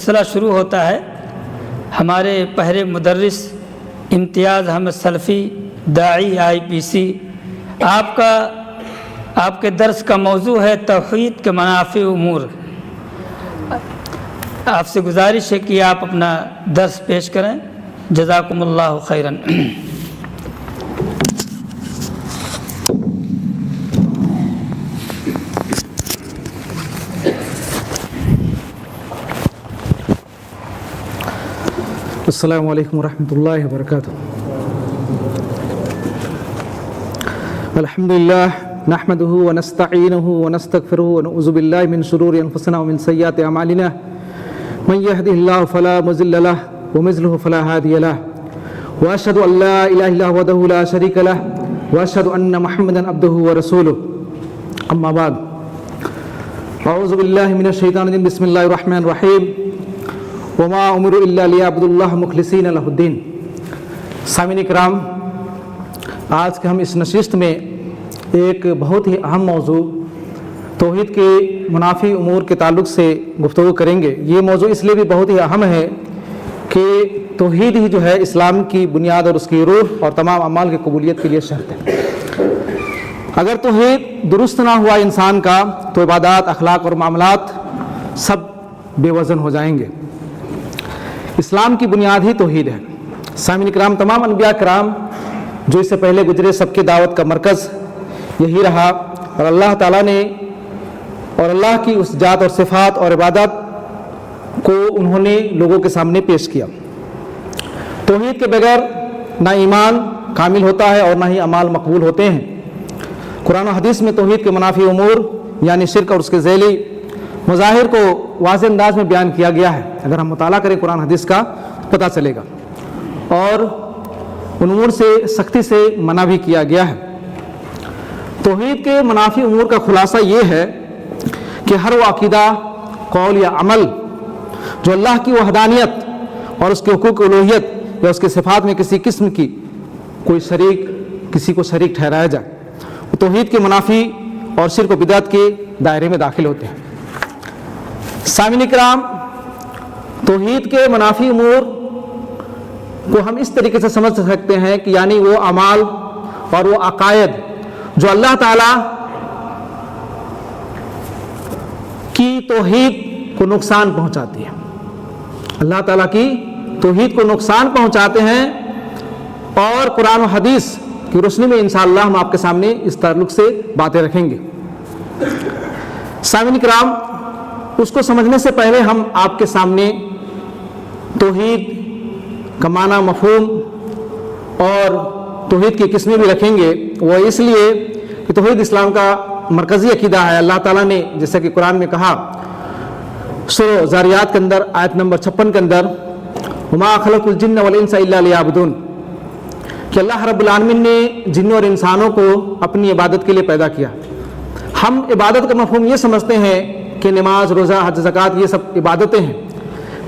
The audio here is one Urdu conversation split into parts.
سلسلہ شروع ہوتا ہے۔ ہمارے پہلے مدرس امتیاز احمد سلفی داعی IPC آپ کے درس کا موضوع ہے توحید کے منافع امور۔ آپ سے گزارش ہے کہ آپ اپنا درس پیش کریں۔ جزاکم اللہ خیراً۔ السلام علیکم ورحمۃ اللہ وبرکاتہ۔ الحمدللہ نحمدہ ونستعینہ ونستغفرہ ونعوذ باللہ من شرور انفسنا ومن سیئات اعمالنا من یہدہ اللہ فلا مضل لہ ومن یضلل فلا ہادی لہ واشہد ان لا الہ الا اللہ وحدہ لا شریک لہ واشہد ان محمدا عبدہ ورسولہ اما بعد اعوذ باللہ من الشیطان الرجیم بسم اللہ الرحمن الرحیم وما امروا الا لیعبدوا اللہ مخلصین لہ الدین۔ سامعین کرام، آج کے ہم اس نشست میں ایک بہت ہی اہم موضوع توحید کے منافی امور کے تعلق سے گفتگو کریں گے۔ یہ موضوع اس لیے بھی بہت ہی اہم ہے کہ توحید ہی جو ہے اسلام کی بنیاد اور اس کی روح اور تمام اعمال کی قبولیت کے لیے شرط ہے۔ اگر توحید درست نہ ہوا انسان کا تو عبادات، اخلاق اور معاملات سب بے وزن ہو جائیں گے۔ اسلام کی بنیاد ہی توحید ہے۔ سامعین کرام، تمام انبیاء کرام جو اس سے پہلے گزرے سب کی دعوت کا مرکز یہی رہا، اور اللہ تعالیٰ نے اور اللہ کی اس ذات اور صفات اور عبادت کو انہوں نے لوگوں کے سامنے پیش کیا۔ توحید کے بغیر نہ ایمان کامل ہوتا ہے اور نہ ہی اعمال مقبول ہوتے ہیں۔ قرآن و حدیث میں توحید کے منافی امور یعنی شرک اور اس کے ذیلی مظاہر کو واضح انداز میں بیان کیا گیا ہے۔ اگر ہم مطالعہ کریں قرآن حدیث کا پتہ چلے گا، اور ان امور سے سختی سے منع بھی کیا گیا ہے۔ توحید کے منافی امور کا خلاصہ یہ ہے کہ ہر وہ عقیدہ، قول یا عمل جو اللہ کی وحدانیت اور اس کے حقوق الوہیت یا اس کے صفات میں کسی قسم کی کسی کو شریک ٹھہرایا جائے، وہ توحید کے منافی اور شرک و بدعت کے دائرے میں داخل ہوتے ہیں۔ سامعین کرام، توحید کے منافی امور کو ہم اس طریقے سے سمجھ سکتے ہیں کہ یعنی وہ اعمال اور وہ عقائد جو اللہ تعالیٰ کی توحید کو نقصان پہنچاتی ہے، اللہ تعالیٰ کی توحید کو نقصان پہنچاتے ہیں، اور قرآن و حدیث کی روشنی میں انشاءاللہ ہم آپ کے سامنے اس تعلق سے باتیں رکھیں گے۔ سامعین کرام، اس کو سمجھنے سے پہلے ہم آپ کے سامنے توحید کا معنی، مفہوم اور توحید کی قسمیں بھی رکھیں گے۔ وہ اس لیے کہ توحید اسلام کا مرکزی عقیدہ ہے۔ اللہ تعالیٰ نے جیسا کہ قرآن میں کہا سورہ ذاریات کے اندر آیت نمبر 56 کے اندر وما خلقت الجن والانس الا لیعبدون، کہ اللہ رب العالمین نے جنوں اور انسانوں کو اپنی عبادت کے لیے پیدا کیا۔ ہم عبادت کا مفہوم یہ سمجھتے ہیں کہ نماز، روزہ، حج، زکوٰۃ یہ سب عبادتیں ہیں،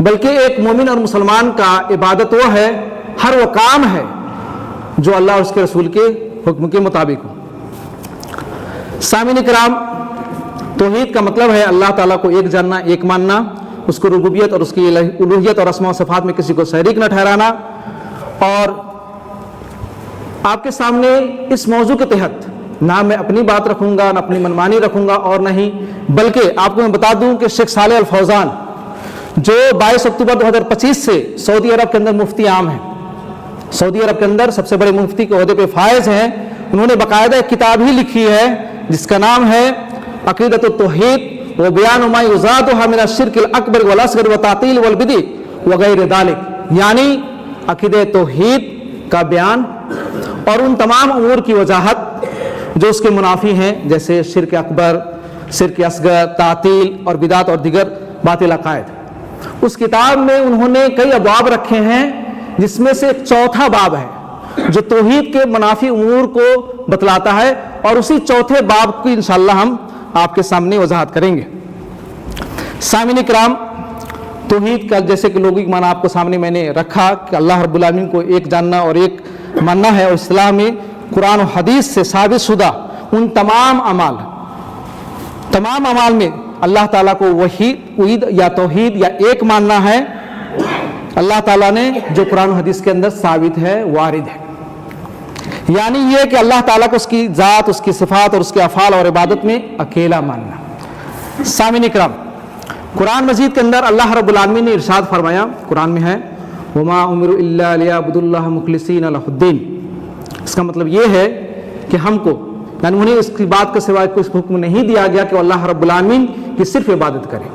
بلکہ ایک مومن اور مسلمان کا عبادت وہ ہے، ہر وہ کام ہے جو اللہ اور اس کے رسول کے حکم کے مطابق ہو۔ سامعین کرام، توحید کا مطلب ہے اللہ تعالیٰ کو ایک جاننا، ایک ماننا، اس کو ربوبیت اور اس کی الوہیت اور اسماء و صفات میں کسی کو شریک نہ ٹھہرانا۔ اور آپ کے سامنے اس موضوع کے تحت نہ میں اپنی بات رکھوں گا، نہ اپنی منمانی رکھوں گا، اور نہ ہی بلکہ آپ کو میں بتا دوں کہ شیخ صالح الفوزان جو 22 اکتوبر 2025 سے سعودی عرب کے اندر مفتی عام ہیں، سعودی عرب کے اندر سب سے بڑے مفتی کے عہدے پہ فائز ہیں، انہوں نے باقاعدہ ایک کتاب ہی لکھی ہے جس کا نام ہے عقیدۃ التوحید و بیان ما یضادها من الشرک الاکبر والاصغر والتعطیل والبدع وغیر ذلک، یعنی عقیدہ توحید کا بیان اور ان تمام امور کی وضاحت جو اس کے منافی ہیں، جیسے شرک اکبر، شرک اصغر، تعطیل اور بدعت اور دیگر باطل عقائد۔ اس کتاب میں انہوں نے کئی ابواب رکھے ہیں، جس میں سے ایک چوتھا باب ہے جو توحید کے منافی امور کو بتلاتا ہے، اور اسی چوتھے باب کی انشاءاللہ ہم آپ کے سامنے وضاحت کریں گے۔ سامعین کرام، توحید کا جیسے کہ لوگی معنی آپ کو سامنے میں نے رکھا کہ اللہ رب العالمین کو ایک جاننا اور ایک ماننا ہے، اور اصطلاح میں قرآن و حدیث سے ثابت شدہ ان تمام اعمال میں اللہ تعالیٰ کو وحید یا توحید یا ایک ماننا ہے اللہ تعالیٰ نے جو قرآن و حدیث کے اندر ثابت ہے، وارد ہے، یعنی یہ کہ اللہ تعالیٰ کو اس کی ذات، اس کی صفات اور اس کے افعال اور عبادت میں اکیلا ماننا۔ سامعین کرام، قرآن مجید کے اندر اللہ رب العالمین نے ارشاد فرمایا، قرآن میں ہے وَمَا أُمِرُوا إِلَّا لِيَعْبُدُوا اللَّهَ مُخْلِصِينَ لَهُ الدِّينَ۔ اس کا مطلب یہ ہے کہ ہم کو، یعنی انہیں اس کی بات کے سوائے کوئی حکم نہیں دیا گیا کہ وہ اللہ رب العالمین کی صرف عبادت کرے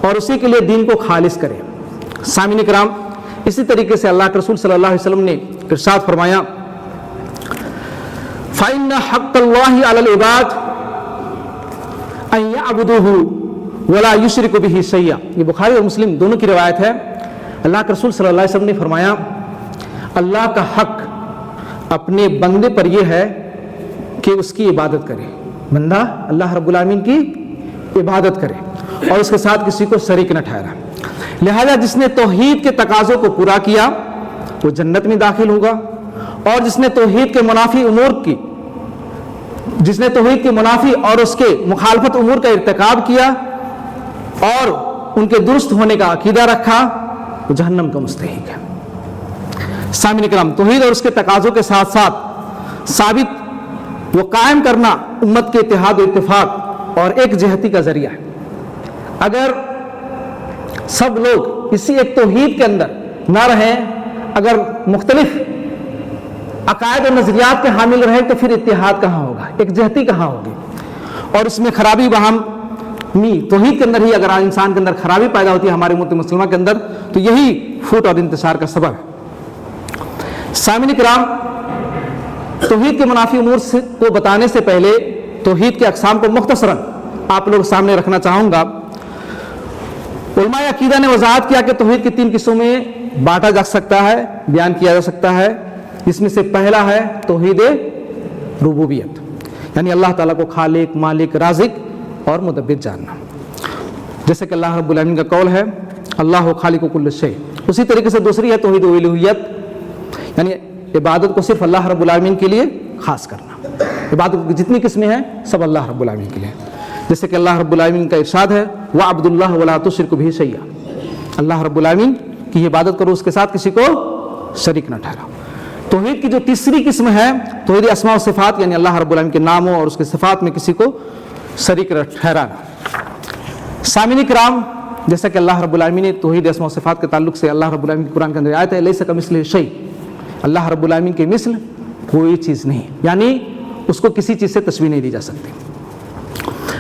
اور اسی کے لیے دین کو خالص کرے۔ سامعین کرام، اسی طریقے سے اللہ کے رسول صلی اللہ علیہ وسلم نے ارشاد فرمایا فَإِنَّ حَقَّ اللَّهِ عَلَى الْعِبَادِ أَن يَعْبُدُوهُ وَلَا يُشْرِكُوا بِهِ شَيْئًا۔ یہ بخاری اور مسلم دونوں کی روایت ہے۔ اللہ کے رسول صلی اللہ علیہ وسلم نے فرمایا اللہ کا حق اپنے بندے پر یہ ہے کہ اس کی عبادت کرے، بندہ اللہ رب العالمین کی عبادت کرے اور اس کے ساتھ کسی کو شریک نہ ٹھہرا۔ لہذا جس نے توحید کے تقاضوں کو پورا کیا وہ جنت میں داخل ہوگا، اور جس نے توحید کے منافی امور کی، جس نے توحید کے منافی اور اس کے مخالفت امور کا ارتکاب کیا اور ان کے درست ہونے کا عقیدہ رکھا، وہ جہنم کا مستحق ہے۔ سامعین کرام، توحید اور اس کے تقاضوں کے ساتھ ساتھ ثابت و قائم کرنا امت کے اتحاد و اتفاق اور ایک جہتی کا ذریعہ ہے۔ اگر سب لوگ اسی ایک توحید کے اندر نہ رہیں، اگر مختلف عقائد و نظریات کے حامل رہیں تو پھر اتحاد کہاں ہوگا، ایک جہتی کہاں ہوگی، اور اس میں خرابی توحید کے اندر ہی اگر انسان کے اندر خرابی پیدا ہوتی ہے ہمارے امت مسلمہ کے اندر تو یہی پھوٹ اور انتشار کا سبب ہے۔ سامعین کرام، توحید کے منافی امور کو بتانے سے پہلے توحید کے اقسام کو مختصراً آپ لوگ سامنے رکھنا چاہوں گا۔ علماء عقیدہ نے وضاحت کیا کہ توحید کی 3 قسموں میں بانٹا جا سکتا ہے، بیان کیا جا سکتا ہے، جس میں سے پہلا ہے توحید ربوبیت، یعنی اللہ تعالیٰ کو خالق، مالک، رازق اور مدبر جاننا، جیسے کہ اللہ رب العالمین کا قول ہے اللہ خالق کل شیء۔ اسی طریقے سے دوسری ہے توحید الوہیت، یعنی عبادت کو صرف اللہ رب العالمین کے لیے خاص کرنا، عبادت کی جتنی قسمیں ہیں سب اللہ رب العالمین کے لیے، جیسے کہ اللہ رب العالمین کا ارشاد ہے وَعْبُدُوا اللَّهَ وَلَا تُشْرِكُوا بِهِ شَيْئًا، اللہ رب العالمین کی عبادت کرو، اس کے ساتھ کسی کو شریک نہ ٹھہراؤ۔ توحید کی جو تیسری قسم ہے توحید اسماء و صفات، یعنی اللہ رب العالمین کے ناموں اور اس کے صفات میں کسی کو شریک ٹھہرانا۔ سامعین کرام، جیسا کہ اللہ رب العالمین نے توحید اسماء و صفات کے تعلق سے اللہ رب العالمین کی قرآن کے اندر آیت ہے لیس کمثلہ شیء، اللہ رب العالمین کے مثل کوئی چیز نہیں، یعنی اس کو کسی چیز سے تشبیہ نہیں دی جا سکتی۔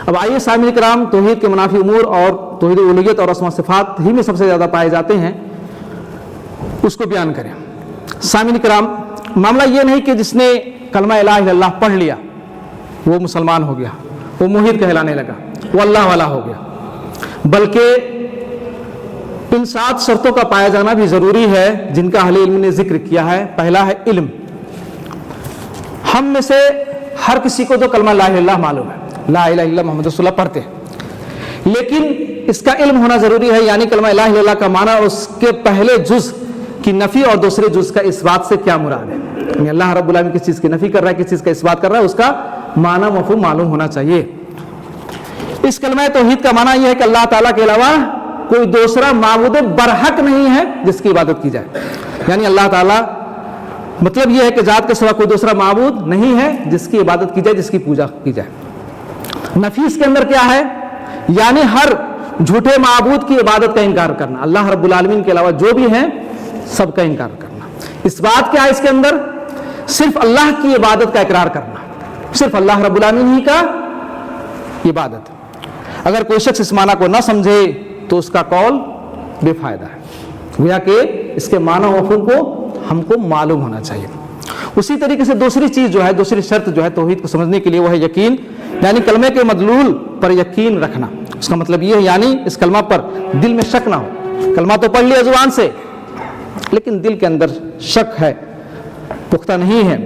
اب آئیے سامعین کرام، توحید کے منافی امور اور توحید الوہیت اور اسماء و صفات ہی میں سب سے زیادہ پائے جاتے ہیں، اس کو بیان کریں۔ سامعین کرام، معاملہ یہ نہیں کہ جس نے کلمہ الہ الا اللہ پڑھ لیا وہ مسلمان ہو گیا، وہ موحد کہلانے لگا، وہ اللہ والا ہو گیا، بلکہ ان 7 شرطوں کا پایا جانا بھی ضروری ہے جن کا اہل علم نے ذکر کیا ہے۔ پہلا ہے علم۔ ہم میں سے ہر کسی کو تو کلمہ لا الہ الا اللہ معلوم ہے، لا الہ الا اللہ محمد رسول اللہ پڑھتے ہیں، لیکن اس کا علم ہونا ضروری ہے، یعنی کلمہ لا الہ الا اللہ کا معنی اور اس کے پہلے جز کی نفی اور دوسرے جز کا اثبات سے کیا مراد ہے، یعنی اللہ رب العالمین کس چیز کی نفی کر رہا ہے، کس چیز کا اثبات کر رہا ہے، اس کا معنی مفہوم معلوم ہونا چاہیے۔ اس کلمہ توحید کا معنی یہ ہے کہ اللہ تعالیٰ کے علاوہ کوئی دوسرا معبود برحق نہیں ہے جس کی عبادت کی جائے، یعنی اللہ تعالیٰ مطلب یہ ہے کہ ذات کے سوا کوئی دوسرا معبود نہیں ہے جس کی عبادت کی جائے، جس کی پوجا کی جائے۔ نفی اس کے اندر کیا ہے، یعنی ہر جھوٹے معبود کی عبادت کا انکار کرنا، اللہ رب العالمین کے علاوہ جو بھی ہیں سب کا انکار کرنا۔ اس بات کیا ہے اس کے اندر، صرف اللہ کی عبادت کا اقرار کرنا، صرف اللہ رب العالمین ہی کا عبادت۔ اگر کوئی شخص اس معنی کو نہ سمجھے تو اس کا قول بے فائدہ ہے، گویا کہ اس کے معنی و مفہوم کو ہم کو معلوم ہونا چاہیے۔ اسی طریقے سے دوسری چیز جو ہے، دوسری شرط جو ہے توحید کو سمجھنے کے لیے وہ ہے یقین، یعنی کلمے کے مدلول پر یقین رکھنا۔ اس کا مطلب یہ ہے یعنی اس کلمہ پر دل میں شک نہ ہو، کلمہ تو پڑھ لیا زبان سے لیکن دل کے اندر شک ہے، پختہ نہیں ہے،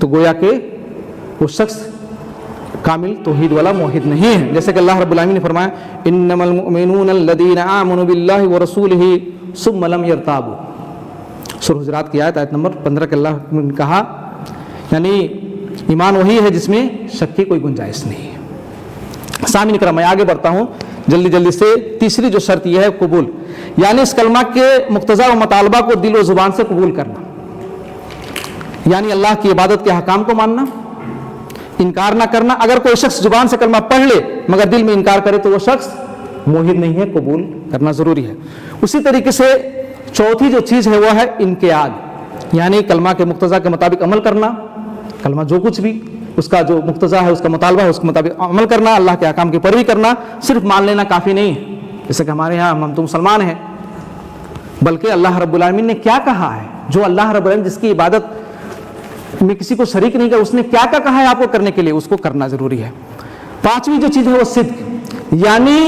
تو گویا کہ وہ شخص کامل توحید والا موحد نہیں ہے۔ جیسے کہ اللہ رب العالمین نے فرمایا انما المؤمنون الذین آمنوا باللہ ورسولہ ثم لم یرتابوا، سورہ حجرات کی آیت نمبر 15 کے اللہ نے کہا یعنی ایمان وہی ہے جس میں شک کی کوئی گنجائش نہیں ہے۔ سامعین کرام میں آگے بڑھتا ہوں جلدی سے. تیسری جو شرط یہ ہے قبول، یعنی اس کلمہ کے مقتضا و مطالبہ کو دل و زبان سے قبول کرنا، یعنی اللہ کی عبادت کے احکام کو ماننا، انکار نہ کرنا. اگر کوئی شخص زبان سے کلمہ پڑھ لے مگر دل میں انکار کرے تو وہ شخص موحد نہیں ہے، قبول کرنا ضروری ہے. اسی طریقے سے چوتھی جو چیز ہے وہ ہے انقیاد، یعنی کلمہ کے مقتضا کے مطابق عمل کرنا. کلمہ جو کچھ بھی اس کا جو مقتضا ہے، اس کا مطالبہ ہے، اس کے مطابق عمل کرنا، اللہ کے احکام کی پیروی کرنا. صرف مان لینا کافی نہیں ہے، جیسے کہ ہمارے یہاں ہم تو مسلمان ہیں، بلکہ اللہ رب العالمین نے کیا کہا ہے، جو اللہ رب العالمین جس کی عبادت میں کسی کو شریک نہیں کیا، اس نے کیا کیا کہا ہے آپ کو کرنے کے لیے، اس کو کرنا ضروری ہے. پانچویں جو چیز ہے وہ صدق، یعنی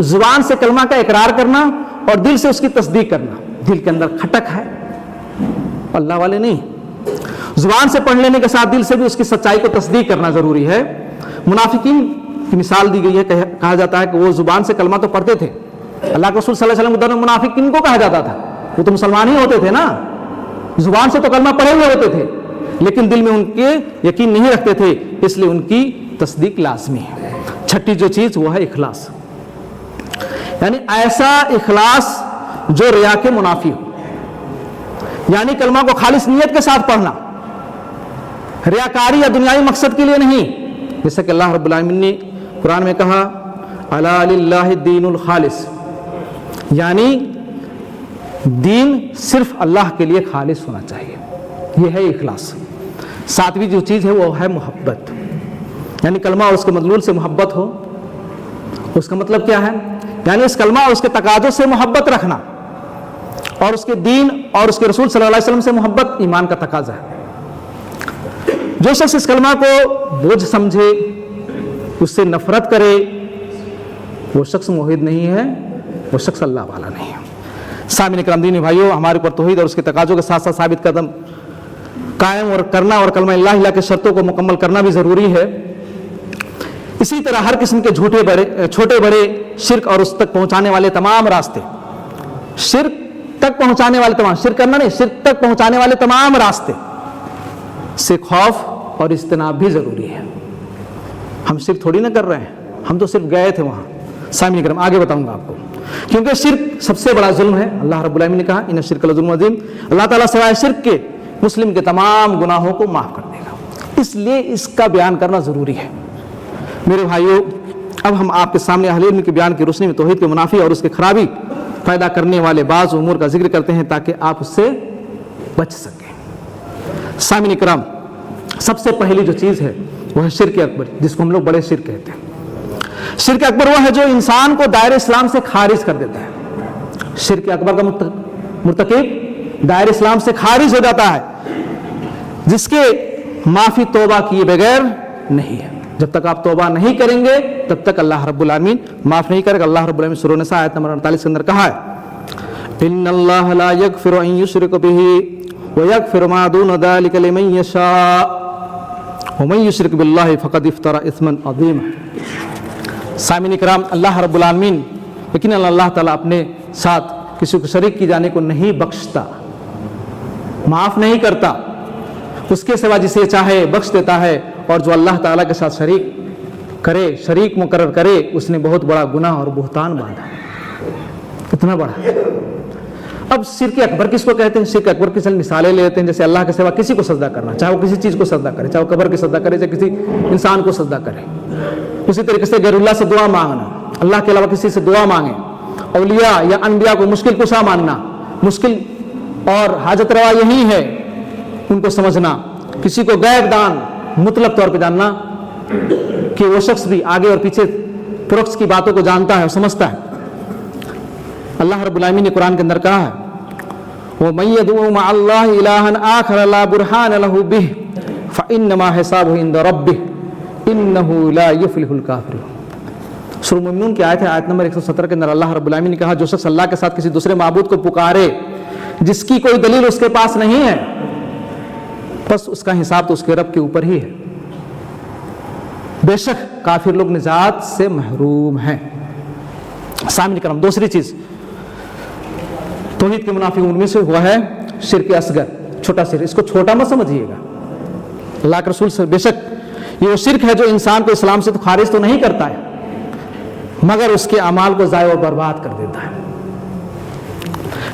زبان سے کلمہ کا اقرار کرنا اور دل سے اس کی تصدیق کرنا. دل کے اندر کھٹک ہے، اللہ والے نہیں. زبان سے پڑھ لینے کے ساتھ دل سے بھی اس کی سچائی کو تصدیق کرنا ضروری ہے. منافقین کی مثال دی گئی ہے، کہا جاتا ہے کہ وہ زبان سے کلمہ تو پڑھتے تھے. اللہ کے رسول صلی اللہ علیہ وسلم کے دور میں منافق کن کو کہا جاتا تھا؟ وہ تو مسلمان ہی ہوتے تھے نا. زبان سے تو کلمہ پڑھے ہوئے ہوتے تھے لیکن دل میں ان کے یقین نہیں رکھتے تھے، اس لیے ان کی تصدیق لازمی ہے. چھٹی جو چیز وہ ہے اخلاص، یعنی ایسا اخلاص جو ریا کے منافی ہو، یعنی کلمہ کو خالص نیت کے ساتھ پڑھنا، ریاکاری یا دنیاوی مقصد کے لیے نہیں. جیسا کہ اللہ رب العالمین نے قرآن میں کہا الا للہ الدین الخالص، یعنی دین صرف اللہ کے لیے خالص ہونا چاہیے، یہ ہے اخلاص. ساتویں جو چیز ہے وہ ہے محبت، یعنی کلمہ اور اس کے مدلول سے محبت ہو. اس کا مطلب کیا ہے؟ یعنی اس کلمہ اور اس کے تقاضوں سے محبت رکھنا، اور اس کے دین اور اس کے رسول صلی اللہ علیہ وسلم سے محبت ایمان کا تقاضا ہے. جو شخص اس کلمہ کو بوجھ سمجھے، اس سے نفرت کرے، وہ شخص موحد نہیں ہے، وہ شخص اللہ والا نہیں ہے. سامعین کرام دینی بھائیو، ہمارے اوپر توحید اور اس کے تقاضوں کے ساتھ ساتھ ثابت قدم قائم اور کرنا اور کلمہ لا الہ الا اللہ کے شرطوں کو مکمل کرنا بھی ضروری ہے. اسی طرح ہر قسم کے چھوٹے بڑے شرک اور اس تک پہنچانے والے تمام راستے، شرک تک پہنچانے والے تمام، شرک کرنا نہیں، شرک تک پہنچانے والے تمام راستے سے خوف اور اجتناب بھی ضروری ہے. ہم شرک تھوڑی نہ کر رہے ہیں، ہم تو صرف گئے تھے وہاں. سامعین کرام آگے بتاؤں گا آپ کو، کیونکہ شرک سب سے بڑا ظلم ہے. اللہ رب العالمین نے کہا ان الشرک لظلم عظیم، اللہ تعالیٰ سوائے شرک کے مسلم کے تمام گناہوں کو معاف کر دے گا. اس لیے اس کا بیان کرنا ضروری ہے. میرے بھائیو، اب ہم آپ کے سامنے اہل علم کے بیان کی روشنی میں توحید کے منافی اور اس کے خرابی پیدا کرنے والے بعض امور کا ذکر کرتے ہیں تاکہ آپ اس سے بچ سکیں. سامعین کرام، سب سے پہلی جو چیز ہے وہ ہے شرک اکبر، جس کو ہم لوگ بڑے شرک کہتے ہیں. شرک اکبر وہ ہے جو انسان کو دائرہ اسلام سے خارج کر دیتا ہے. شرک اکبر کا مرتکب دائرہ اسلام سے خارج ہو جاتا ہے، جس کے معافی توبہ کیے بغیر نہیں ہے. جب تک آپ توبہ نہیں کریں گے تب تک اللہ رب العالمین معاف نہیں کرے گا. اللہ رب العالمین سورہ نساء آیت نمبر 48 کے اندر کہا ہے ان اللہ لا یغفر ان یشرک بہ ویغفر ما دون ذلک لمن یشاء ومن یشرک باللہ فقد افترى اثما عظیما. سامعین کرام، اللہ رب العالمین یقیناً اللہ تعالیٰ اپنے ساتھ کسی کو شریک کی جانے کو نہیں بخشتا، معاف نہیں کرتا. اس کے سوا جسے چاہے بخش دیتا ہے، اور جو اللہ تعالیٰ کے ساتھ شریک مقرر کرے اس نے بہت بڑا گناہ اور بہتان باندھا، اتنا بڑا. اب شرک اکبر کس کو کہتے ہیں؟ شرک اکبر کی چند مثالیں لے لیتے ہیں. جیسے اللہ کے سوا کسی کو سجدہ کرنا، چاہے وہ کسی چیز کو سجدہ کرے، چاہے وہ قبر کی سجدہ کرے، چاہے کسی انسان کو سجدہ کرے. اسی طریقے سے غیر اللہ سے دعا مانگنا، اللہ کے علاوہ کسی سے دعا مانگے. اولیاء یا انبیاء کو مشکل کشا ماننا، مشکل اور حاجت روا یہی ہے ان کو سمجھنا. کسی کو غیب دان مطلق طور پہ جاننا کہ وہ شخص بھی آگے اور پیچھے پروکس کی باتوں کو جانتا ہے اور سمجھتا ہے. اللہ رب العالمین نے قرآن کے اندر کہا ہے وَمَن يَدْعُ مَعَ اللَّهِ إِلَٰهًا آخَرَ لَا بُرْهَانَ لَهُ بِهِ فَإِنَّمَا حِسَابُهُ عِندَ رَبِّهِ إِنَّهُ لَا يُفْلِحُ الْكَافِرُونَ. سورہ مومنون کی آیت ہے، آیت نمبر 117 کے اندر اللہ رب العالمین نے کہا جو شخص اللہ کے ساتھ کسی دوسرے معبود کو پکارے جس کی کوئی دلیل اس کے پاس نہیں ہے، بس اس کا حساب تو اس کے رب کے اوپر ہی ہے. بے شک کافر لوگ نجات سے محروم ہیں. سامعین کرام، دوسری چیز توحید کے منافی ان میں سے ہوا ہے شرک اصغر، چھوٹا شرک. اس کو چھوٹا مت سمجھیے گا. اللہ کے رسول سے بے شک یہ وہ شرک ہے جو انسان کو اسلام سے تو خارج تو نہیں کرتا ہے مگر اس کے اعمال کو ضائع و برباد کر دیتا ہے۔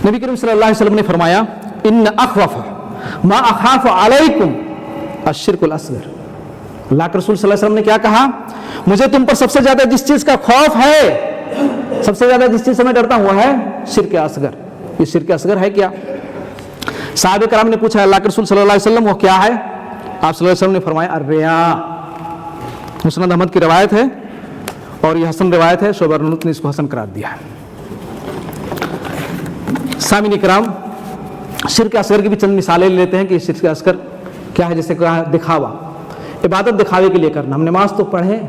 نبی کریم صلی اللہ علیہ وسلم نے فرمایا ان اخوف ما اخاف علیکم الشرک الاصغر۔ اللہ کے رسول صلی اللہ علیہ وسلم نے کیا کہا؟ مجھے تم پر سب سے زیادہ جس چیز کا خوف ہے، سب سے زیادہ جس چیز سے میں ڈرتا ہوں وہ ہے شرک اصغر۔ یہ شرک اصغر ہے کیا؟ صحابہ کرام نے پوچھا اللہ کے رسول صلی اللہ علیہ وسلم وہ کیا ہے؟ آپ صلی اللہ علیہ وسلم نے فرمایا الریا۔ مسند احمد کی روایت ہے اور یہ حسن روایت ہے، شعبہ نے اس کو حسن قرار دیا ہے۔ سامعین کرام، شرک اصغر کی بھی چند مثالیں لیتے ہیں کہ شرک اصغر کیا ہے۔ جیسے کہا دکھاوا، عبادت دکھاوے کے لیے کرنا۔ ہم نماز تو پڑھیں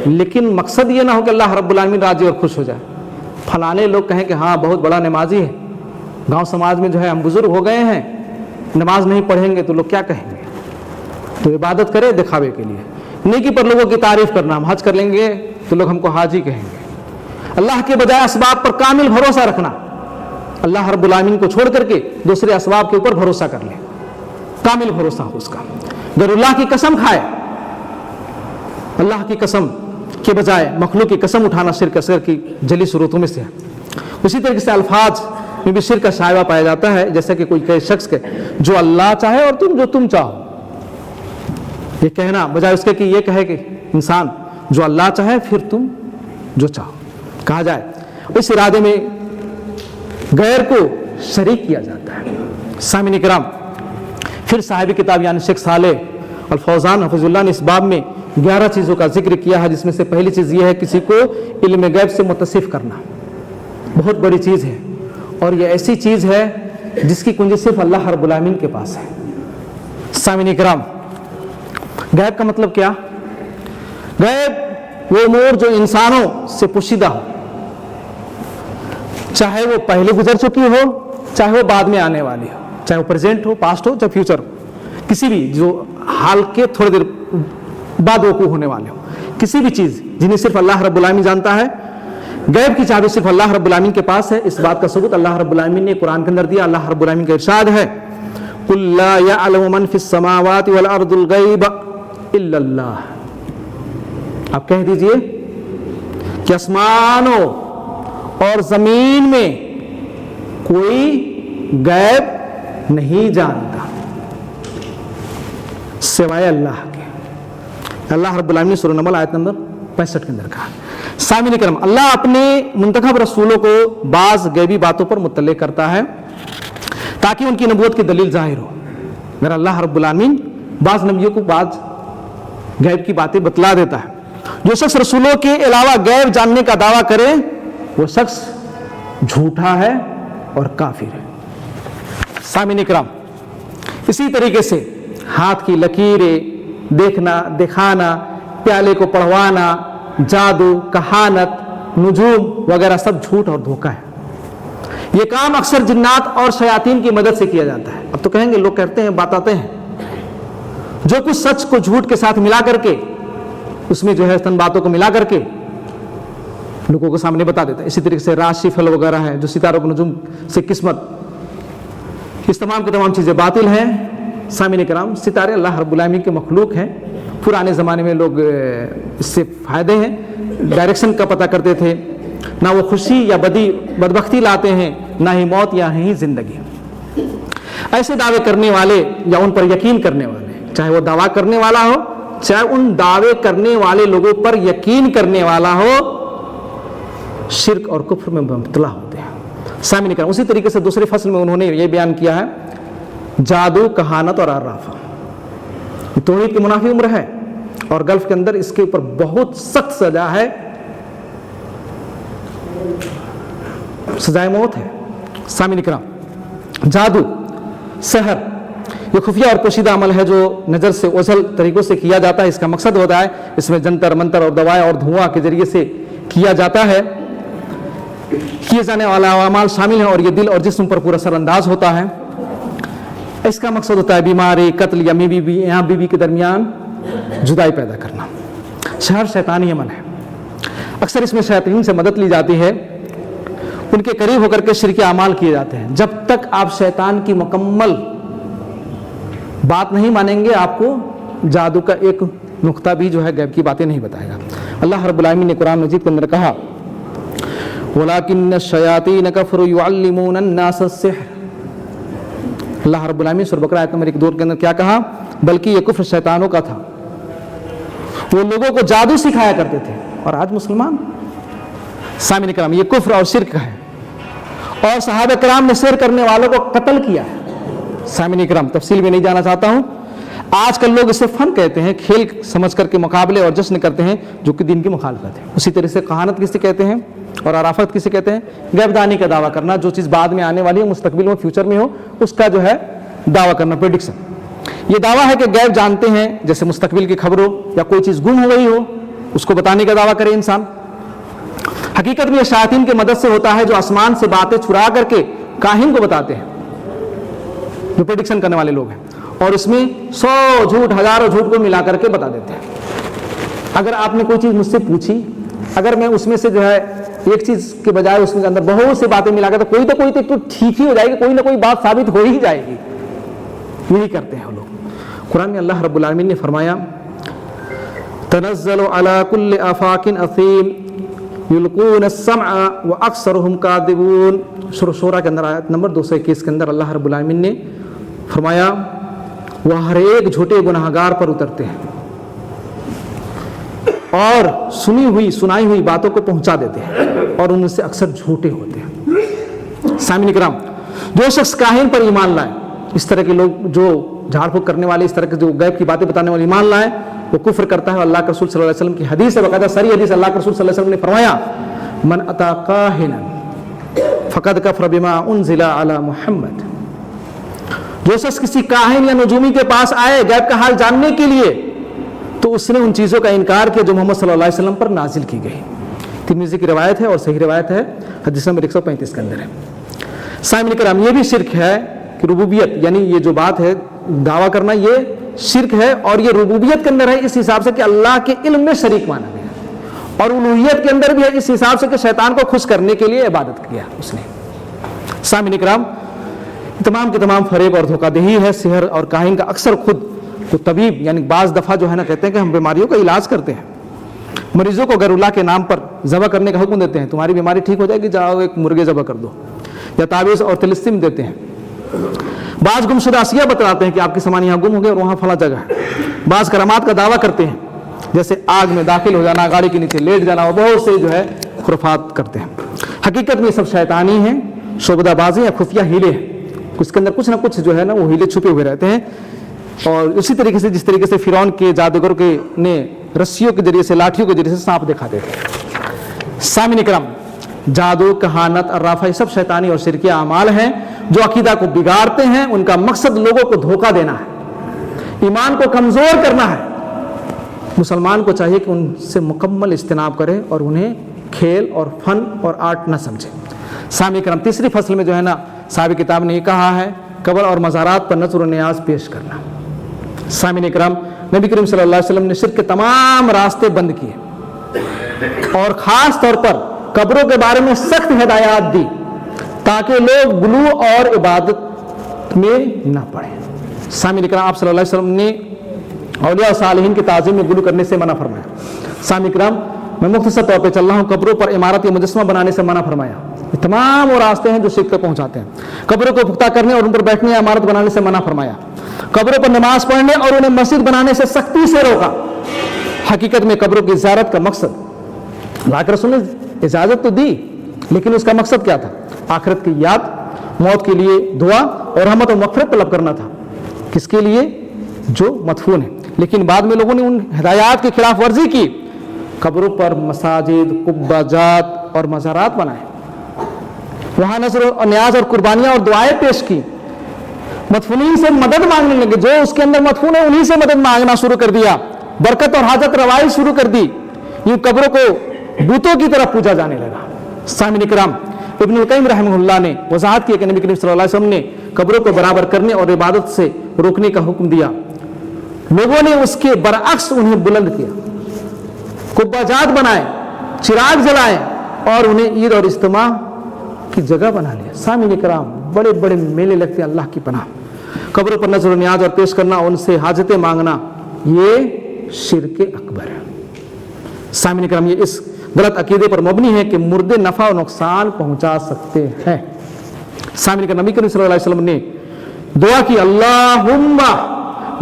لیکن مقصد یہ نہ ہو کہ اللہ رب العالمین راضی اور خوش ہو جائے۔ فلانے لوگ کہیں کہ ہاں بہت بڑا نمازی ہے، گاؤں سماج میں جو ہے ہم بزرگ ہو گئے ہیں، نماز نہیں پڑھیں گے تو لوگ کیا کہیں گے؟ تو عبادت کرے دکھاوے کے لیے، نیکی پر لوگوں کی تعریف کرنا۔ ہم حج کر لیں گے تو لوگ ہم کو حاجی کہیں گے۔ اللہ کے بجائے اسباب پر کامل بھروسہ رکھنا، اللہ رب العالمین کو چھوڑ کر کے دوسرے اسباب کے اوپر بھروسہ کر لیں، کامل بھروسہ ہو اس کا۔ اگر اللہ کی قسم کھائے، اللہ کی قسم کے بجائے مخلوق کی قسم اٹھانا شرک اصغر کی جلی صورتوں میں سے ہے۔ اسی طریقے سے الفاظ میں بھی شرک کا شائبہ پایا جاتا ہے، جیسے کہ کوئی کہے شخص کے جو اللہ چاہے اور تم جو تم چاہو، یہ کہنا بجائے اس کے کہ یہ کہے کہ انسان جو اللہ چاہے پھر تم جو چاہو کہا جائے، اس ارادے میں غیر کو شریک کیا جاتا ہے۔ سامعین کرام، پھر صاحب کتاب یعنی شیخ صالح الفوزان حفظ اللہ نے اس باب میں 11 چیزوں کا ذکر کیا ہے، جس میں سے پہلی چیز یہ ہے کسی کو علم غیب سے متصف کرنا۔ بہت بڑی چیز ہے اور یہ ایسی چیز ہے جس کی کنجی صرف اللہ رب العالمین کے پاس ہے۔ سامعین کرام، غیب کا مطلب کیا؟ غیب وہ امور جو انسانوں سے پوشیدہ ہو، چاہے وہ پہلے گزر چکی ہو، چاہے وہ بعد میں آنے والی ہو، چاہے وہ پریزنٹ ہو، پاسٹ ہو، چاہے فیوچر ہو، کسی بھی جو حال کے تھوڑی دیر بعد وقوع ہونے والے ہو، کسی بھی چیز جنہیں صرف اللہ رب العالمین جانتا ہے۔ غیب کی چابی صرف اللہ رب العالمین کے پاس ہے۔ اس بات کا ثبوت اللہ رب العالمین نے قرآن کے اندر دیا۔ اللہ رب العالمین کا ارشاد ہے قُلْ لَا يَعْلَمُ مَنْ فِي السَّمَاوَاتِ وَالْأَرْضِ الْغَيْبَ إِلَّا اللَّهُ۔ آپ کہہ دیجئے کہ آسمانوں اور زمین میں کوئی غیب نہیں جانتا سوائے اللہ کے۔ اللہ رب العالمین نے سورہ نمل آیت نمبر 65 کے اندر کہا۔ سامعین کرام، اللہ اپنے منتخب رسولوں کو بعض غیبی باتوں پر مطلع کرتا ہے تاکہ ان کی نبوت کی دلیل ظاہر ہو۔ میرا اللہ رب العالمین بعض نبیوں کو بعض غیب کی باتیں بتلا دیتا ہے۔ جو شخص رسولوں کے علاوہ غیب جاننے کا دعویٰ کرے وہ شخص جھوٹا ہے اور کافر ہے۔ سامعین کرام، اسی طریقے سے ہاتھ کی لکیریں دیکھنا، دکھانا، پیالے کو پڑھوانا، جادو، کہانت، نجوم وغیرہ سب جھوٹ اور دھوکہ ہے۔ یہ کام اکثر جنات اور شیاطین کی مدد سے کیا جاتا ہے۔ اب تو کہیں گے لوگ کہتے ہیں بتاتے ہیں جو کچھ سچ کو جھوٹ کے ساتھ ملا کر کے اس میں جو ہے تن باتوں کو ملا کر کے لوگوں کو سامنے بتا دیتا ہے۔ اسی طریقے سے راشی پھل وغیرہ ہے جو ستاروں کو نجوم سے قسمت، اس تمام کی تمام چیزیں باطل ہیں۔ سامعین کرام، ستارے اللہ رب العالمین کے مخلوق ہیں۔ پرانے زمانے میں لوگ اس سے فائدے ہیں، ڈائریکشن کا پتہ کرتے تھے۔ نہ وہ خوشی یا بدبختی لاتے ہیں، نہ ہی موت یا ہی زندگی۔ ایسے دعوے کرنے والے یا ان پر یقین کرنے والے، چاہے وہ دعویٰ کرنے والا ہو چاہے ان دعوے کرنے والے لوگوں پر یقین کرنے والا ہو، شرک اور کفر میں مبتلا ہوتے ہیں۔ سامعین کرام، اسی طریقے سے دوسرے فصل میں انہوں نے یہ بیان کیا ہے جادو، کہانت اور عرافہ توحید کی منافی امر ہے اور گلف کے اندر اس کے اوپر بہت سخت سزا ہے، سزائے موت ہے۔ سامعین کرام، جادو، سحر یہ خفیہ اور پوشیدہ عمل ہے جو نظر سے اوجھل طریقوں سے کیا جاتا ہے۔ اس کا مقصد ہوتا ہے اس میں جنتر منتر اور دوائیں اور دھواں کے ذریعے سے کیا جاتا ہے۔ کیے جانے والا اعمال شامل ہیں اور یہ دل اور جسم پر پورا اثر انداز ہوتا ہے۔ اس کا مقصد ہوتا ہے بیماری، قتل یا میاں بیوی کے درمیان جدائی پیدا کرنا۔ شہر شیطانی عمل ہے، اکثر اس میں شیاطین سے مدد لی جاتی ہے، ان کے قریب ہو کر کے شرکی اعمال کیے جاتے ہیں۔ جب تک آپ شیطان کی مکمل بات نہیں مانیں گے آپ کو جادو کا ایک نقطہ بھی جو ہے غیب کی باتیں نہیں بتائے گا۔ اللہ رب العالمین نے قرآن مجید کے اندر کہا وَلَكِنَّ الشَّيَاطِينَ كَفَرُوا يُعَلِّمُونَ النَّاسَ السِّحْرَ. اللہ رب العالمین سورہ بقرہ آیت نمبر 1 کے اندر کیا کہا؟ بلکہ یہ کفر شیطانوں کا تھا، وہ لوگوں کو جادو سکھایا کرتے تھے. اور آج مسلمان سامعین کرام یہ کفر اور شرک ہے، اور صحابہ کرام نے سحر کرنے والوں کو قتل کیا ہے. سامعین کرام تفصیل میں نہیں جانا چاہتا ہوں. آج کل لوگ اسے فن کہتے ہیں، کھیل سمجھ کر کے مقابلے اور جشن کرتے ہیں جو کہ دین کی مخالفت ہے. اسی طرح سے کہانت کسے کہتے ہیں اور عرافت کسے کہتے ہیں؟ غیب دانی کا دعویٰ کرنا، جو چیز بعد میں آنے والی ہے، مستقبل میں، فیوچر میں ہو، اس کا جو ہے دعویٰ کرنا، پریڈکشن. یہ دعویٰ ہے کہ غیب جانتے ہیں، جیسے مستقبل کی خبر ہو یا کوئی چیز گم ہو گئی ہو اس کو بتانے کا دعویٰ کرے انسان. حقیقت میں یہ شیاطین کی مدد سے ہوتا ہے جو آسمان سے باتیں چرا کر کے کاہن کو بتاتے ہیں، جو پریڈکشن کرنے والے لوگ ہیں، اور اس میں 100 جھوٹ، ہزاروں جھوٹ کو ملا کر کے بتا دیتے ہیں. اگر آپ نے کوئی چیز مجھ سے پوچھی، اگر میں اس میں سے جو ہے ایک چیز کے بجائے اس کے اندر بہت سی باتیں ملا کر، تو کوئی تو ٹھیک ہی ہو جائے گی، کوئی نہ کوئی بات ثابت ہو ہی جائے گی. یہی کرتے ہیں لوگ. قرآن میں اللہ رب العالمین نے فرمایا تنزل علی کل آفاق اثیم یلقون السمع واکثرهم کاذبون. سورہ شورى کے اندر آیت نمبر 221 کے اندر اللہ رب العالمین نے فرمایا وہ ہر ایک جھوٹے گناہگار پر اترتے ہیں اور سنائی ہوئی باتوں کو پہنچا دیتے ہیں، اور ان سے اکثر جھوٹے ہوتے ہیں. سامعین کرام جو شخص کاہن پر ایمان لائے، اس طرح کے لوگ جو جھاڑ پھونک کرنے والے، اس طرح کے جو غیب کی باتیں بتانے والے ایمان لائے، وہ کفر کرتا ہے. اللہ کے رسول صلی اللہ علیہ وسلم کی حدیث ہے، باقاعدہ صریح حدیث، اللہ کے رسول صلی اللہ علیہ وسلم نے فرمایا من اتی کاہنا فقد کفر بما انزل علی محمد. جو شخص کسی کاہن یا نجومی کے پاس آئے غیب کا حال جاننے کے لیے، تو اس نے ان چیزوں کا انکار کیا جو محمد صلی اللہ علیہ وسلم پر نازل کی گئی. ترمذی کی روایت ہے اور صحیح روایت ہے، حدیث نمبر 135 کے اندر ہے. سامعین کرام یہ بھی شرک ہے کہ ربوبیت، یعنی یہ جو بات ہے دعویٰ کرنا، یہ شرک ہے، اور یہ ربوبیت کے اندر ہے اس حساب سے کہ اللہ کے علم میں شریک مانا گیا، اور الوہیت کے اندر بھی ہے اس حساب سے کہ شیطان کو خوش کرنے کے لیے عبادت کیا اس نے. سامعین کرام تمام کے تمام فریب اور دھوکہ دہی ہے. سحر اور کاہن کا اکثر خود تو طبیب، یعنی بعض دفعہ جو ہے نا کہتے ہیں کہ ہم بیماریوں کا علاج کرتے ہیں، مریضوں کو غیر اللہ کے نام پر ذبح کرنے کا حکم دیتے ہیں. تمہاری بیماری ٹھیک ہو جائے گی، جاؤ ایک مرغے ذبح کر دو، یا تعویذ اور طلسم دیتے ہیں. بعض گمشدہ اشیاء بتلاتے ہیں کہ آپ کی سامان یہاں گم ہو گیا اور وہاں فلاں جگہ ہے. بعض کرامات کا دعویٰ کرتے ہیں، جیسے آگ میں داخل ہو جانا، گاڑی کے نیچے لیٹ جانا، اور بہت سے جو ہے خرافات کرتے ہیں. حقیقت میں یہ سب شیطانی ہیں، شعبدہ بازی یا خفیہ ہیلے ہیں. اس کے اندر کچھ نہ کچھ جو ہے نا وہ ہیلے چھپے ہوئے رہتے ہیں. اور اسی طریقے سے جس طریقے سے فرعون کے جادوگر کے نے رسیوں کے ذریعے سے، لاٹھیوں کے ذریعے سے سانپ دکھاتے تھے. سامعین کرام جادو، کہانت، عرافہ یہ سب شیطانی اور شرکی اعمال ہیں جو عقیدہ کو بگاڑتے ہیں. ان کا مقصد لوگوں کو دھوکہ دینا ہے، ایمان کو کمزور کرنا ہے. مسلمان کو چاہیے کہ ان سے مکمل اجتناب کرے اور انہیں کھیل اور فن اور آرٹ نہ سمجھے. سامعین کرام تیسری فصل میں جو ہے نا صاحب کتاب نے یہ کہا ہے قبر اور مزارات پر نذر و نیاز پیش کرنا. سامعین کرام نبی کریم صلی اللہ علیہ وسلم نے شرک کے تمام راستے بند کیے، اور خاص طور پر قبروں کے بارے میں سخت ہدایات دی تاکہ لوگ غلو اور عبادت میں نہ پڑیں. سامعین کرام آپ صلی اللہ علیہ وسلم نے اولیاء و صالحین کی تعظیم میں غلو کرنے سے منع فرمایا. سامعین کرام میں مختصر طور پہ چل رہا ہوں. قبروں پر عمارت یا مجسمہ بنانے سے منع فرمایا. یہ تمام وہ راستے ہیں جو شرک تک پہنچاتے ہیں. قبروں کو پختہ کرنے اور ان پر بیٹھنے یا عمارت بنانے سے منع فرمایا. قبروں پر نماز پڑھنے اور انہیں مسجد بنانے سے سختی سے روکا. حقیقت میں قبروں کی زیارت کا مقصد اللہ کے رسول نے اجازت تو دی، لیکن اس کا مقصد کیا تھا؟ آخرت کی یاد، موت کے لیے دعا اور رحمت و مغفرت طلب کرنا تھا. کس کے لیے؟ جو مدفون ہے. لیکن بعد میں لوگوں نے ان ہدایات کی خلاف ورزی کی، قبروں پر مساجد، قبہ جات اور مزارات بنائے، وہاں نذر و نیاز اور قربانیاں اور دعائیں پیش کی. مدفونین سے مدد مانگنے لگے، جو اس کے اندر مدفون ہے انہی سے مدد مانگنا شروع کر دیا. برکت اور حاجت روائی شروع کر دی. یہ قبروں کو بتوں کی طرف پوجا جانے لگا. سامعین کرام ابن القیم رحمہ اللہ نے وضاحت کی کہ نبی کریم صلی اللہ علیہ وسلم نے قبروں کو برابر کرنے اور عبادت سے روکنے کا حکم دیا. لوگوں نے اس کے برعکس انہیں بلند کیا، قبہ جات بنائے، چراغ جلائے اور انہیں عید اور اجتماع کی جگہ بنا لیا. سامعین کرام بڑے بڑے میلے لگتے ہیں اللہ کی پناہ. قبروں پر نذر و نیاز اور پیش کرنا، ان سے حاجتیں مانگنا، یہ شرک اکبر ہے. سامعین کرام یہ اس غلط عقیدے پر مبنی ہے کہ مردے نفع و نقصان پہنچا سکتے ہیں۔ سامعین کرام نبی کریم صلی اللہ علیہ وسلم نے دعا کی اللہم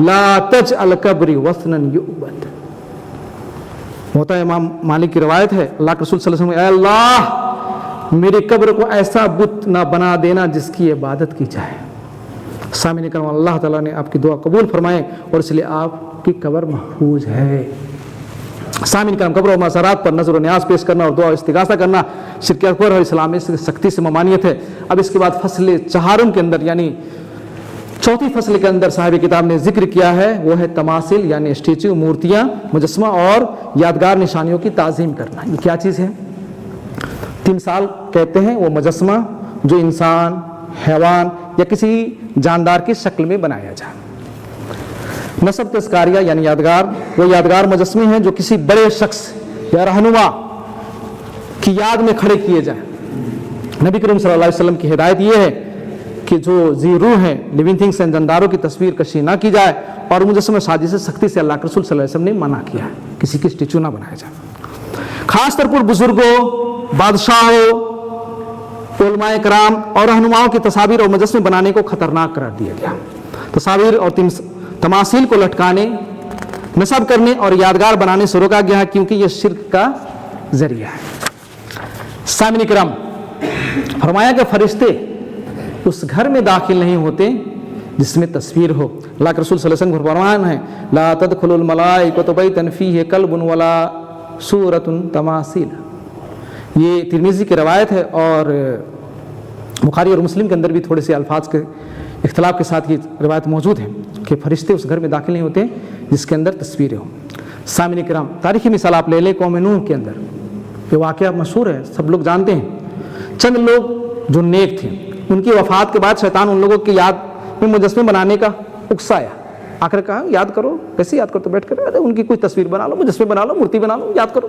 لا تجعل قبری وثنا یعبد۔ ہوتا ہے امام مالک کی روایت ہے اللہ کے رسول صلی اللہ علیہ وسلم اے اللہ میری قبر کو ایسا بت نہ بنا دینا جس کی عبادت کی جائے۔ سامعین کرام اللہ تعالیٰ نے آپ کی دعا قبول فرمائے اور اس لیے آپ کی قبر محفوظ ہے۔ سامعین کرام قبر و مزارات پر نظر و نیاز پیش کرنا اور دعا و استغاثہ کرنا شرک اکبر اور اسلام میں سختی سے ممانعت ہے۔ اب اس کے بعد فصل چہارم کے اندر یعنی چوتھی فصل کے اندر صاحب کتاب نے ذکر کیا ہے وہ ہے تماثل یعنی اسٹیچو، مورتیاں، مجسمہ اور یادگار نشانیوں کی تعظیم کرنا۔ یہ کیا چیز ہے؟ تمثال کہتے ہیں وہ مجسمہ جو انسان، حیوان یا کسی جاندار کی شکل میں بنایا جائے۔ نصب تذکاریہ یعنی یادگار وہ یادگار مجسمے ہیں جو کسی بڑے شخص یا رہنما کی یاد میں کھڑے کیے جائیں۔ نبی کریم صلی اللہ علیہ وسلم کی ہدایت یہ ہے کہ جو ذی روح ہیں لیونگ تھنگس ہیں جانداروں کی تصویر کشی نہ کی جائے، اور مجسمہ سازی سے سختی سے اللہ کے رسول صلی اللہ علیہ وسلم نے منع کیا ہے، کسی کی اسٹیچو نہ بنایا جائے۔ خاص طور پر بزرگوں، بادشاہوں، علماء کرام اور رہنماؤں کی تصاویر اور مجسمے بنانے کو خطرناک قرار دیا گیا۔ تصاویر اور تماثیل کو لٹکانے، نصب کرنے اور یادگار بنانے سے روکا گیا ہے کیونکہ یہ شرک کا ذریعہ ہے۔ سامعین کرام فرمایا کہ فرشتے اس گھر میں داخل نہیں ہوتے جس میں تصویر ہو۔ اللہ کے رسول صلی اللہ علیہ وسلم کا فرمان ہے لا تدخل الملائکۃ بیتا فیہ کلب ولا صورۃ تماثیل۔ یہ ترمذی کی روایت ہے اور بخاری اور مسلم کے اندر بھی تھوڑے سے الفاظ کے اختلاف کے ساتھ یہ روایت موجود ہے کہ فرشتے اس گھر میں داخل نہیں ہوتے جس کے اندر تصویریں ہوں۔ سامعین کرام تاریخی مثال آپ لے لیں قوم نوح کے اندر یہ واقعہ مشہور ہے، سب لوگ جانتے ہیں۔ چند لوگ جو نیک تھے ان کی وفات کے بعد شیطان ان لوگوں کی یاد میں مجسمے بنانے کا اکسایا، آ کر کہا یاد کرو، کیسے یاد کرو تو بیٹھ کر ان کی کوئی تصویر بنا لو، مجسمے بنا لو، مورتی بنا لو، یاد کرو۔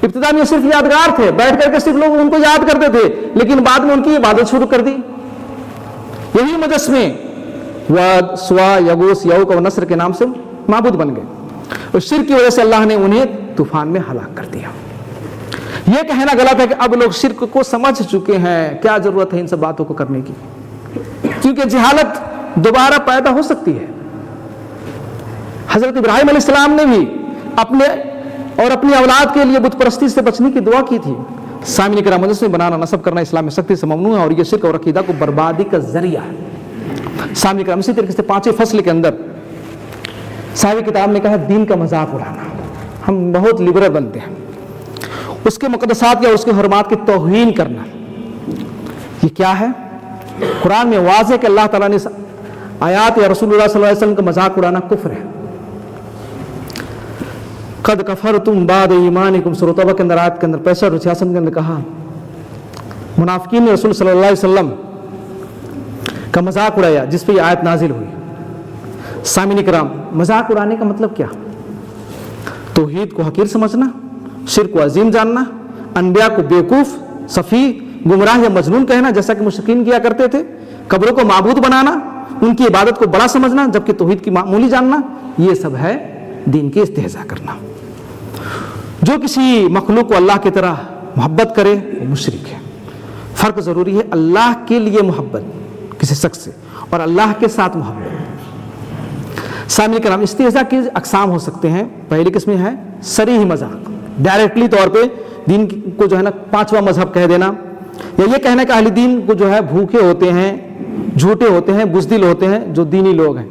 ابتدا میں صرف یادگار تھے، بیٹھ کر کے صرف لوگ ان کو یاد کرتے تھے، لیکن بعد میں ان کی عبادت شروع کر دی۔ یہی مجسمے واد، سوا، یغوث، یعوق اور نصر کے نام سے معبود بن گئے، اور شرک کی وجہ سے اللہ نے انہیں طوفان میں ہلاک کر دیا۔ یہ کہنا غلط ہے کہ اب لوگ شرک کو سمجھ چکے ہیں، کیا ضرورت ہے ان سب باتوں کو کرنے کی، کیونکہ جہالت دوبارہ پیدا ہو سکتی ہے۔ حضرت ابراہیم علیہ السلام نے بھی اپنے اور اپنی اولاد کے لیے بت پرستی سے بچنے کی دعا کی تھی۔ سامعین کرام مجسمے بنانا، نصب کرنا اسلام میں سختی سے ممنوع ہے اور یہ شرک اور عقیدہ کو بربادی کا ذریعہ ہے۔ سامعین کرام اسی طریقے سے پانچویں فصل کے اندر صاحب کتاب نے کہا دین کا مذاق اڑانا، ہم بہت لبرل بنتے ہیں، اس کے مقدسات یا اس کے حرمات کی توہین کرنا۔ یہ کیا ہے؟ قرآن میں واضح کہ اللہ تعالیٰ نے آیات یا رسول اللہ صلی اللہ علیہ وسلم کا مذاق اڑانا کفر ہے۔ قد کفرتم بعد ایمانکم، سورۃ توبہ کے اندر آیت کے اندر 65 اور 66 کے اندر کہا منافقین نے رسول صلی اللہ علیہ وسلم کا مذاق اڑایا جس پہ یہ آیت نازل ہوئی۔ سامعین کرام مذاق اڑانے کا مطلب کیا؟ توحید کو حقیر سمجھنا، شرک کو عظیم جاننا، انبیاء کو بیوقوف، سفیہ، گمراہ یا مجنون کہنا جیسا کہ مشرکین کیا کرتے تھے، قبروں کو معبود بنانا، ان کی عبادت کو بڑا سمجھنا جبکہ توحید کی معمولی جاننا، یہ سب ہے دین کی استہزاء کرنا۔ جو کسی مخلوق کو اللہ کی طرح محبت کرے وہ مشرک ہے۔ فرق ضروری ہے اللہ کے لیے محبت کسی شخص سے اور اللہ کے ساتھ محبت۔ سامعین کرام استہزاء کی اقسام ہو سکتے ہیں۔ پہلی قسم ہے صریح مذاق، ڈائریکٹلی طور پہ دین کو جو ہے نا پانچواں مذہب کہہ دینا، یا یہ کہنا کہ اہل دین کو جو ہے بھوکے ہوتے ہیں، جھوٹے ہوتے ہیں، بزدل ہوتے ہیں جو دینی لوگ ہیں،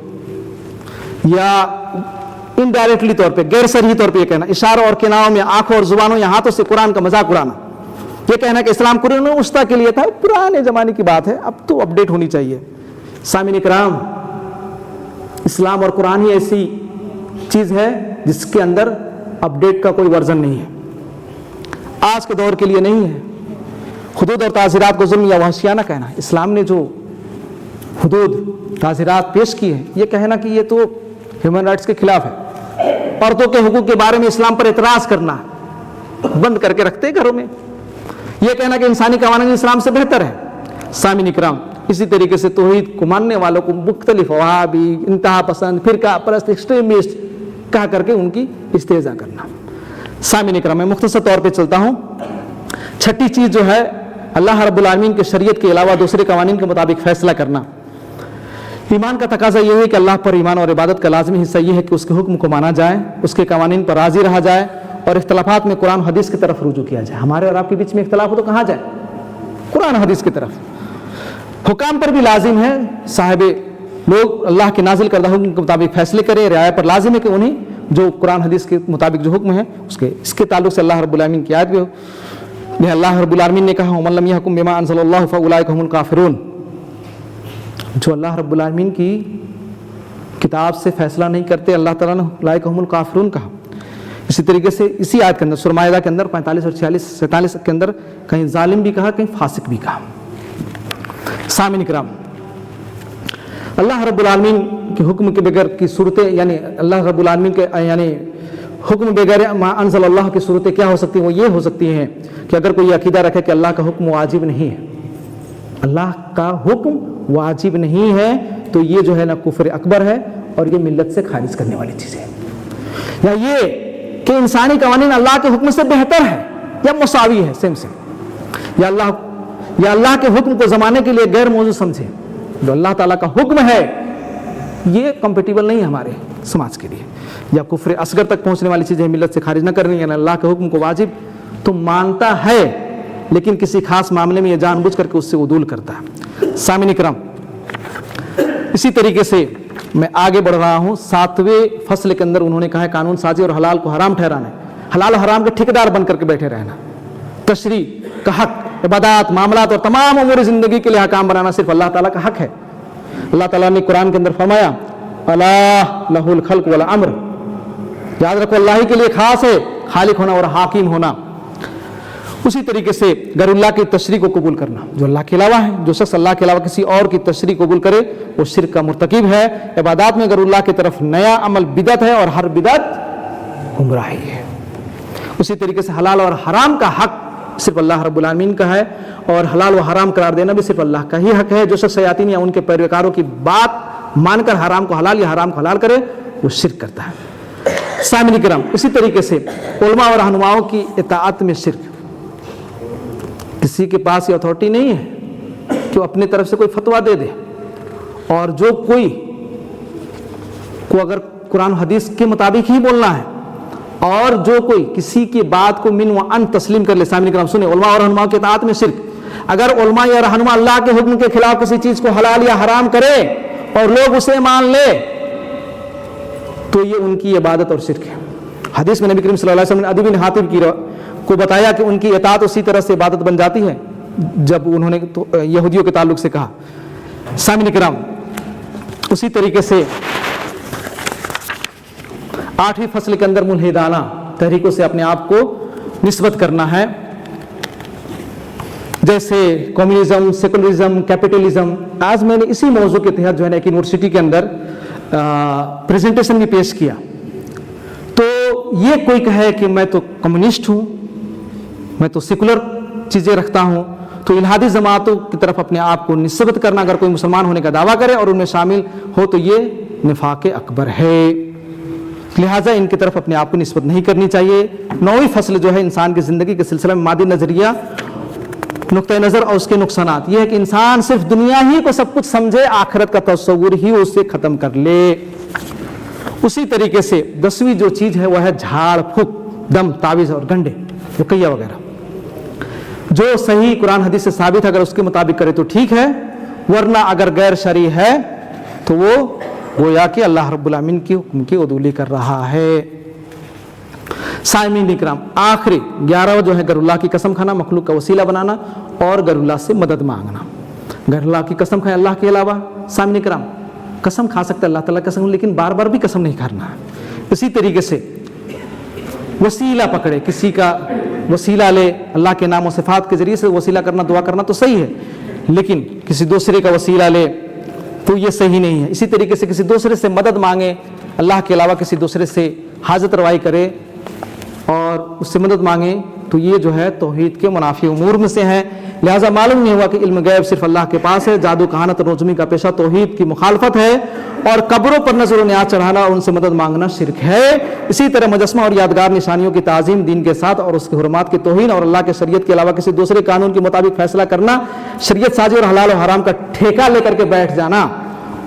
یا انڈائریکٹلی طور پہ غیر صریح طور پہ یہ کہنا اشاروں اور کناروں میں، آنکھوں اور زبانوں یا ہاتھوں سے قرآن کا مذاق اڑانا، یہ کہنا کہ اسلام قرآن وسطیٰ کے لیے تھا، پرانے زمانے کی بات ہے، اب تو اپڈیٹ ہونی چاہیے۔ سامعین کرام اسلام اور قرآن ہی ایسی چیز ہے جس کے اندر اپڈیٹ کا کوئی ورژن نہیں ہے، آج کے دور کے لیے نہیں ہے۔ حدود اور تعزیرات کو ظلم یا وحشیانہ کہنا، اسلام نے جو حدود تعزیرات پیش کی ہیں یہ کہنا کہ یہ تو ہیومن رائٹس کے خلاف ہے۔ عورتوں کے حقوق کے بارے میں اسلام پر اعتراض کرنا، بند کر کے رکھتے گھروں میں، یہ کہنا کہ انسانی قوانین اسلام سے بہتر ہے۔ سامعین کرام اسی طریقے سے توحید کو ماننے والوں کو مختلف وہابی، انتہا پسند، فرقہ پرست، ایکسٹریمسٹ کہا کر کے ان کی استہزاء کرنا۔ سامعین اکرام میں مختصر طور پہ چلتا ہوں. چھٹی چیز جو ہے اللہ رب العالمین کے شریعت کے علاوہ دوسرے قوانین کے مطابق فیصلہ کرنا. ایمان کا تقاضا یہ ہے کہ اللہ پر ایمان اور عبادت کا لازمی حصہ یہ ہے کہ اس کے حکم کو مانا جائے, اس کے قوانین پر راضی رہا جائے اور اختلافات میں قرآن حدیث کی طرف رجوع کیا جائے. ہمارے اور آپ کے بیچ میں اختلاف ہو تو کہاں جائے؟ قرآن حدیث کی طرف. حکام پر بھی لازم ہے صاحب لوگ اللہ کے نازل کردہ حکم کے مطابق فیصلے کریں, رعایت پر لازم ہے کہ انہیں جو قرآن حدیث کے مطابق جو حکم ہے اس کے تعلق سے اللہ رب العالمین کی آیت بھی اللہ رب العالمین نے کہا وَمَن لَّمْ يَحْكُم بِمَا أَنزَلَ اللَّهُ فَأُولَٰئِكَ هُمُ الْكَافِرُونَ. جو اللہ رب العالمین کی کتاب سے فیصلہ نہیں کرتے اللہ تعالیٰ نے اولئک هم الکافرون کہا. اسی طریقے سے اسی آیت کے اندر سورہ مائدہ کے اندر 45 اور 46 47 کے اندر کہیں ظالم بھی کہا, کہیں فاسق بھی کہا. سامعین کرام, اللہ رب العالمین کے حکم کے بغیر کی صورتیں یعنی اللہ رب العالمین کے یعنی حکم بغیر ما انزل اللہ کی صورتیں کیا ہو سکتی ہیں؟ وہ یہ ہو سکتی ہیں کہ اگر کوئی عقیدہ رکھے کہ اللہ کا حکم واجب نہیں ہے, اللہ کا حکم واجب نہیں ہے, تو یہ جو ہے نا کفر اکبر ہے اور یہ ملت سے خارج کرنے والی چیز ہے. یا یہ کہ انسانی قوانین اللہ کے حکم سے بہتر ہے یا مساوی ہے, سیم یا اللہ کے حکم کو زمانے کے لیے غیر موضوع سمجھے. جو اللہ تعالیٰ کا حکم ہے یہ کمپیٹیبل نہیں ہے ہمارے سماج کے لیے. یا کفر اصغر تک پہنچنے والی چیزیں ملت سے خارج نہ کرنی, یعنی اللہ کے حکم کو واجب تو مانتا ہے لیکن کسی خاص معاملے میں یہ جان بوجھ کر کے اس سے عدول کرتا ہے. سامعین کرام, اسی طریقے سے میں آگے بڑھ رہا ہوں. 7ویں فصل کے اندر انہوں نے کہا ہے قانون سازی اور حلال کو حرام ٹھہرانا, حلال و حرام کے ٹھیکیدار بن کر کے بیٹھے رہنا. تشریع کا حق, عبادات, معاملات اور تمام امور زندگی کے لیے حکام بنانا صرف اللہ تعالیٰ کا حق ہے. اللہ تعالیٰ نے قرآن کے اندر فرمایا الا لہ الخلق والامر, یاد رکھو اللہ ہی کے لیے خاص ہے خالق ہونا اور حاکم ہونا. اسی طریقے سے غیر اللہ کی تشریع کو قبول کرنا جو اللہ کے علاوہ ہے. جو شخص اللہ کے علاوہ کسی اور کی تشریع قبول کرے وہ شرک کا مرتکب ہے. عبادات میں غیر اللہ کی طرف نیا عمل بدعت ہے اور ہر بدعت گمراہی ہے. اسی طریقے سے حلال اور حرام کا حق صرف اللہ رب العالمین کا ہے اور حلال و حرام قرار دینا بھی صرف اللہ کا ہی حق ہے. جو شخص شیاطین یا ان کے پیروکاروں کی بات مان کر حرام کو حلال یا حرام کو حلال کرے وہ شرک کرتا ہے. سامعین کرام, اسی طریقے سے علماء اور رہنماؤں کی اطاعت میں شرک. کسی کے پاس یہ اتھارٹی نہیں ہے کہ وہ اپنے طرف سے کوئی فتویٰ دے دے, اور جو کوئی کو اگر قرآن حدیث کے مطابق ہی بولنا ہے اور جو کوئی کسی کی بات کو من و ان تسلیم کر لے. سامعین کرام سنیں, علماء اور رہنماؤں کی اطاعت میں شرک. اگر علماء یا رہنما اللہ کے حکم کے خلاف کسی چیز کو حلال یا حرام کرے اور لوگ اسے مان لے تو یہ ان کی عبادت اور شرک ہے. حدیث میں نبی کریم صلی اللہ علیہ وسلم نے عدی بن حاتم کو بتایا کہ ان کی اطاعت اسی طرح سے عبادت بن جاتی ہے جب انہوں نے یہودیوں کے تعلق سے کہا. سامعین کرام, اسی طریقے سے 8ویں فصل کے اندر ملحدانہ تحریکوں سے اپنے آپ کو نسبت کرنا ہے, جیسے کمیونزم, سیکولرزم, کیپٹلزم. آج میں نے اسی موضوع کے تحت جو ہے نا ایک یونیورسٹی کے اندر پریزنٹیشن بھی پیش کیا. تو یہ کوئی کہے کہ میں تو کمیونسٹ ہوں, میں تو سیکولر چیزیں رکھتا ہوں, تو الہادی جماعتوں کی طرف اپنے آپ کو نسبت کرنا اگر کوئی مسلمان ہونے کا دعویٰ کرے اور ان میں شامل ہو تو یہ نفاق اکبر ہے. لہٰذا ان کی طرف اپنے آپ کو نسبت نہیں کرنی چاہیے. 9ویں فصل جو ہے انسان کی زندگی کے سلسلہ میں مادی نظریہ, نقطۂ نظر اور اس کے نقصانات. یہ ہے کہ انسان صرف دنیا ہی کو سب کچھ سمجھے, آخرت کا تصور ہی اسے ختم کر لے. اسی طریقے سے 10ویں جو چیز ہے وہ ہے جھاڑ پھونک, دم, تعویذ اور گنڈے, رقیہ وغیرہ. جو صحیح قرآن حدیث سے ثابت ہے اگر اس کے مطابق کرے تو ٹھیک ہے, ورنہ اگر غیر شرعی ہے تو وہ گویا کہ اللہ رب العالمین کی حکم کی عدولی کر رہا ہے. سامعین اکرام, آخری 11 جو ہے غیر اللہ کی قسم کھانا, مخلوق کا وسیلہ بنانا اور غیر اللہ سے مدد مانگنا. غیر اللہ کی قسم کھائے اللہ کے علاوہ. سامعین اکرام, قسم کھا سکتے اللہ تعالیٰ کی قسم, لیکن بار بار بھی قسم نہیں کھانا ہے. اسی طریقے سے وسیلہ پکڑے, کسی کا وسیلہ لے, اللہ کے نام و صفات کے ذریعے سے وسیلہ کرنا, دعا کرنا تو صحیح ہے, لیکن کسی دوسرے کا وسیلہ لے تو یہ صحیح نہیں ہے. اسی طریقے سے کسی دوسرے سے مدد مانگے, اللہ کے علاوہ کسی دوسرے سے حاجت روائی کرے اور اس سے مدد مانگے تو یہ جو ہے توحید کے منافی امور میں سے ہے. لہٰذا معلوم نہیں ہوا کہ علم غیب صرف اللہ کے پاس ہے. جادو کہانت اور نجومی کا پیشہ توحید کی مخالفت ہے اور قبروں پر نظر و نیاز چڑھانا اور ان سے مدد مانگنا شرک ہے. اسی طرح مجسمہ اور یادگار نشانیوں کی تعظیم دین کے ساتھ اور اس کے حرمات کی توہین اور اللہ کے شریعت کے علاوہ کسی دوسرے قانون کے مطابق فیصلہ کرنا، شریعت سازی اور حلال و حرام کا ٹھیکہ لے کر کے بیٹھ جانا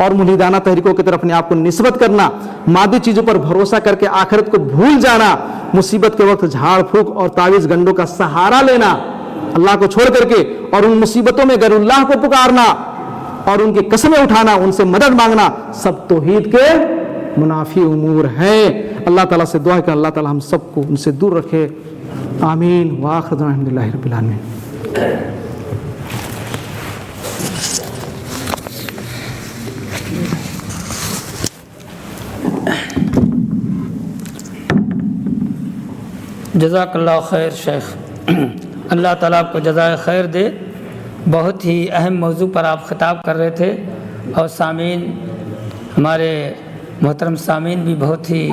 اور ملیدانہ تحریکوں کی طرف اپنے آپ کو نسبت کرنا، مادی چیزوں پر بھروسہ کر کے آخرت کو بھول جانا، مصیبت کے وقت جھاڑ پھونک اور تعویذ گنڈوں کا سہارا لینا اللہ کو چھوڑ کر کے، اور ان مصیبتوں میں غیر اللہ کو پکارنا اور ان کی قسمیں اٹھانا، ان سے مدد مانگنا، سب توحید کے منافی امور ہیں. اللہ تعالیٰ سے دعا ہے کہ اللہ تعالیٰ ہم سب کو ان سے دور رکھے. آمین. وآخر دعوانا الحمدللہ رب العالمین. جزاک اللہ خیر شیخ، اللہ تعالیٰ آپ کو جزائے خیر دے. بہت ہی اہم موضوع پر آپ خطاب کر رہے تھے اور سامعین، ہمارے محترم سامعین بھی بہت ہی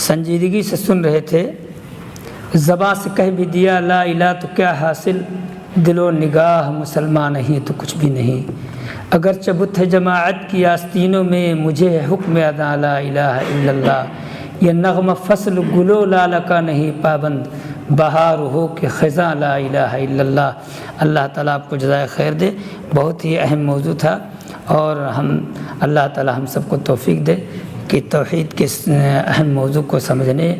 سنجیدگی سے سن رہے تھے. زباں سے کہہ بھی دیا لا الہ تو کیا حاصل، دل و نگاہ مسلمان نہیں تو کچھ بھی نہیں. اگرچہ بت ہے جماعت کی آستینوں میں، مجھے ہے حکم ادا لا الہ الا اللہ. یہ نغمہ فصل گلو لال کا نہیں پابند، بہار ہو کہ خزاں لا الہ الا اللہ. اللہ تعالیٰ آپ کو جزائے خیر دے. بہت ہی اہم موضوع تھا اور اللہ تعالیٰ ہم سب کو توفیق دے کہ توحید کے اہم موضوع کو سمجھنے